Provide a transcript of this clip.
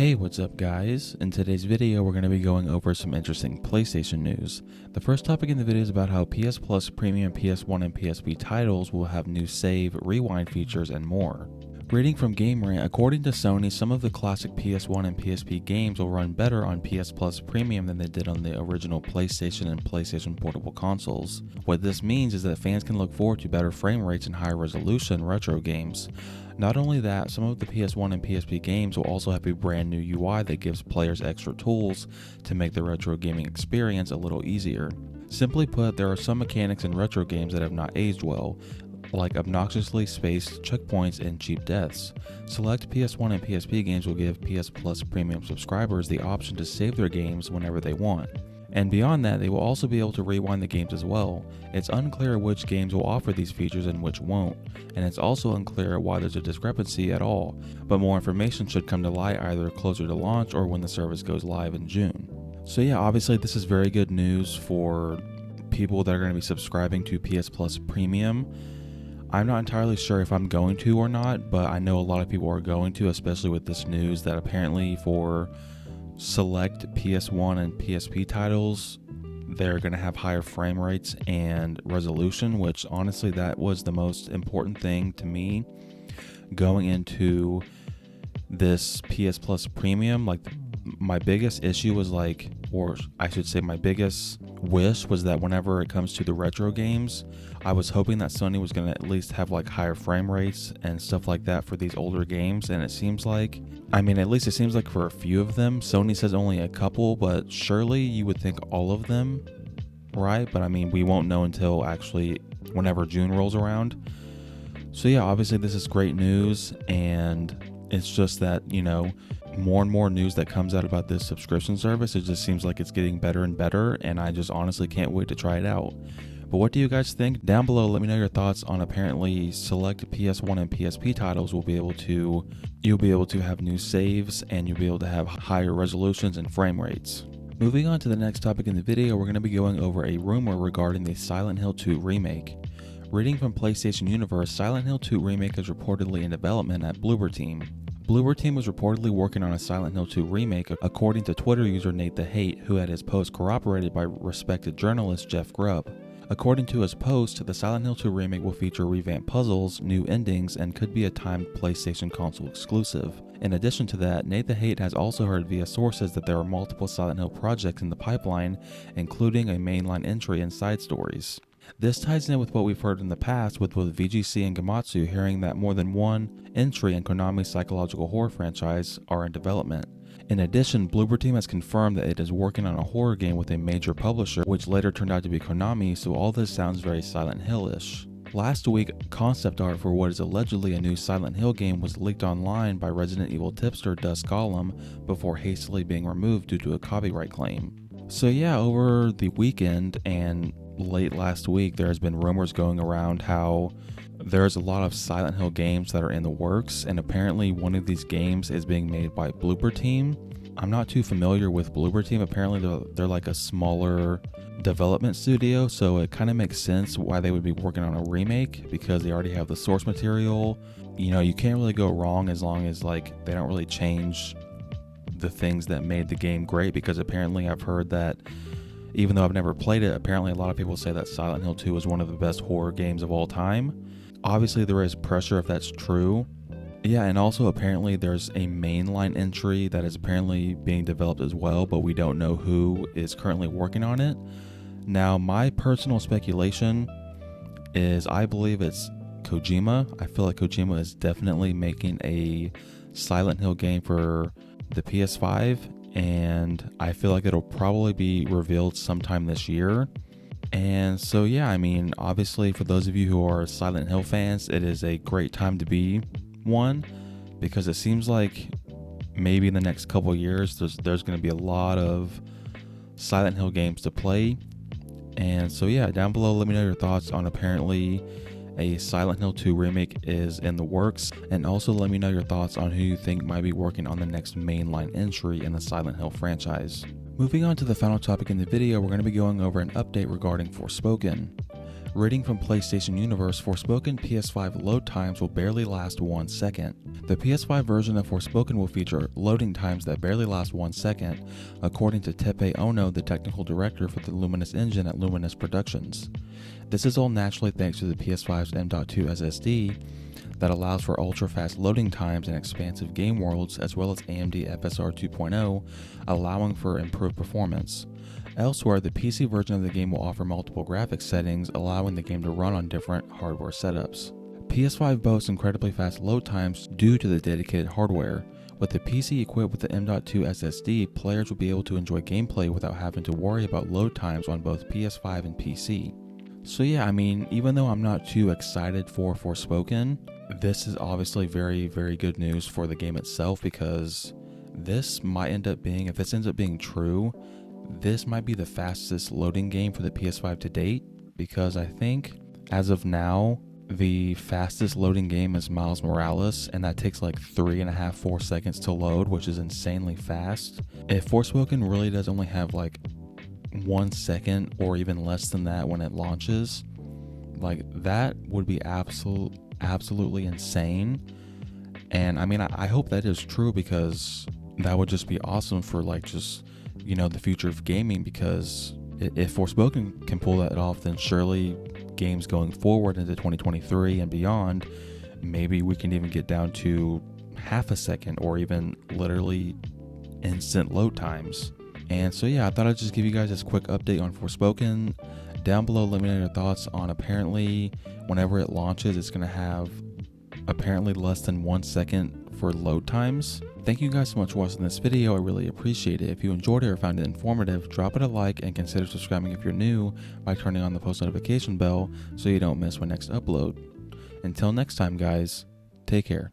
Hey, what's up guys? In today's video we're going to be going over some interesting PlayStation news. The first topic in the video is about how PS Plus premium PS1 and PSP titles will have new save, rewind features, and more. Reading from GameRant, according to Sony, some of the classic PS1 and PSP games will run better on PS Plus Premium than they did on the original PlayStation and PlayStation Portable consoles. What this means is that fans can look forward to better frame rates and higher resolution retro games. Not only that, some of the PS1 and PSP games will also have a brand new UI that gives players extra tools to make the retro gaming experience a little easier. Simply put, there are some mechanics in retro games that have not aged well, like obnoxiously spaced checkpoints and cheap deaths. Select PS1 and PSP games will give PS Plus Premium subscribers the option to save their games whenever they want. And beyond that, they will also be able to rewind the games as well. It's unclear which games will offer these features and which won't, and it's also unclear why there's a discrepancy at all, but more information should come to light either closer to launch or when the service goes live in June. So yeah, obviously this is very good news for people that are going to be subscribing to PS Plus Premium. I'm not entirely sure if I'm going to or not, but I know a lot of people are going to, especially with this news that apparently for select PS1 and PSP titles, they're going to have higher frame rates and resolution, which honestly, that was the most important thing to me going into this PS Plus Premium. Like, my biggest issue was my biggest wish was that whenever it comes to the retro games, I was hoping that Sony was going to at least have like higher frame rates and stuff like that for these older games, and it seems like, at least it seems like for a few of them, Sony says only a couple, but surely you would think all of them, right? But we won't know until actually whenever June rolls around. So yeah, obviously this is great news, and it's just that, more and more news that comes out about this subscription service, it just seems like it's getting better and better, and I just honestly can't wait to try it out. But what do you guys think? Down below, let me know your thoughts on apparently select PS1 and PSP titles you'll be able to have new saves, and you'll be able to have higher resolutions and frame rates. Moving on to the next topic in the video, we're going to be going over a rumor regarding the Silent Hill 2 remake. Reading from PlayStation Universe, Silent Hill 2 remake is reportedly in development at Bloober Team. Bloober Team was reportedly working on a Silent Hill 2 remake, according to Twitter user Nate the Hate, who had his post corroborated by respected journalist Jeff Grubb. According to his post, the Silent Hill 2 remake will feature revamped puzzles, new endings, and could be a timed PlayStation console exclusive. In addition to that, Nate the Hate has also heard via sources that there are multiple Silent Hill projects in the pipeline, including a mainline entry and side stories. This ties in with what we've heard in the past with both VGC and Gamatsu hearing that more than one entry in Konami's psychological horror franchise are in development. In addition, Bloober Team has confirmed that it is working on a horror game with a major publisher, which later turned out to be Konami, so all this sounds very Silent Hill-ish. Last week, concept art for what is allegedly a new Silent Hill game was leaked online by Resident Evil tipster Dusk Golem before hastily being removed due to a copyright claim. So yeah, over the weekend and late last week, there has been rumors going around how there's a lot of Silent Hill games that are in the works, and apparently one of these games is being made by Bloober Team. I'm not too familiar with Bloober Team. Apparently they're like a smaller development studio, so it kind of makes sense why they would be working on a remake, because they already have the source material. You can't really go wrong as long as they don't really change the things that made the game great, because apparently I've heard that, even though I've never played it, apparently a lot of people say that Silent Hill 2 is one of the best horror games of all time. Obviously there is pressure if that's true. Yeah, and also apparently there's a mainline entry that is apparently being developed as well, but we don't know who is currently working on it. Now, my personal speculation is I believe it's Kojima. I feel like Kojima is definitely making a Silent Hill game for the PS5, and I feel like it'll probably be revealed sometime this year. And so yeah, obviously for those of you who are Silent Hill fans, it is a great time to be one, because it seems like maybe in the next couple years there's going to be a lot of Silent Hill games to play. And so yeah, down below let me know your thoughts on apparently a Silent Hill 2 remake is in the works, and also let me know your thoughts on who you think might be working on the next mainline entry in the Silent Hill franchise. Moving on to the final topic in the video, we're going to be going over an update regarding Forspoken. Reading from PlayStation Universe, Forspoken PS5 load times will barely last 1 second. The PS5 version of Forspoken will feature loading times that barely last 1 second, according to Teppei Ono, the technical director for the Luminous engine at Luminous Productions. This is all naturally thanks to the PS5's M.2 SSD that allows for ultra-fast loading times and expansive game worlds, as well as AMD FSR 2.0, allowing for improved performance. Elsewhere, the PC version of the game will offer multiple graphics settings, allowing the game to run on different hardware setups. PS5 boasts incredibly fast load times due to the dedicated hardware. With the PC equipped with the M.2 SSD, players will be able to enjoy gameplay without having to worry about load times on both PS5 and PC. So yeah, I mean, even though I'm not too excited for Forspoken, this is obviously very, very good news for the game itself, because this might end up being, if this ends up being true, this might be the fastest loading game for the PS5 to date, because I think as of now, the fastest loading game is Miles Morales, and that takes like 3.5-4 seconds to load, which is insanely fast. If Forspoken really does only have like 1 second or even less than that when it launches, like that would be absolutely insane. And I mean, I hope that is true, because that would just be awesome for like just, you know, the future of gaming, because if Forspoken can pull that off, then surely games going forward into 2023 and beyond, maybe we can even get down to half a second or even literally instant load times. And so yeah, I thought I'd just give you guys this quick update on Forspoken. Down below, let me know your thoughts on, apparently whenever it launches, it's going to have apparently less than 1 second for load times. Thank you guys so much for watching this video. I really appreciate it. If you enjoyed it or found it informative, drop it a like and consider subscribing if you're new by turning on the post notification bell so you don't miss my next upload. Until next time, guys, take care.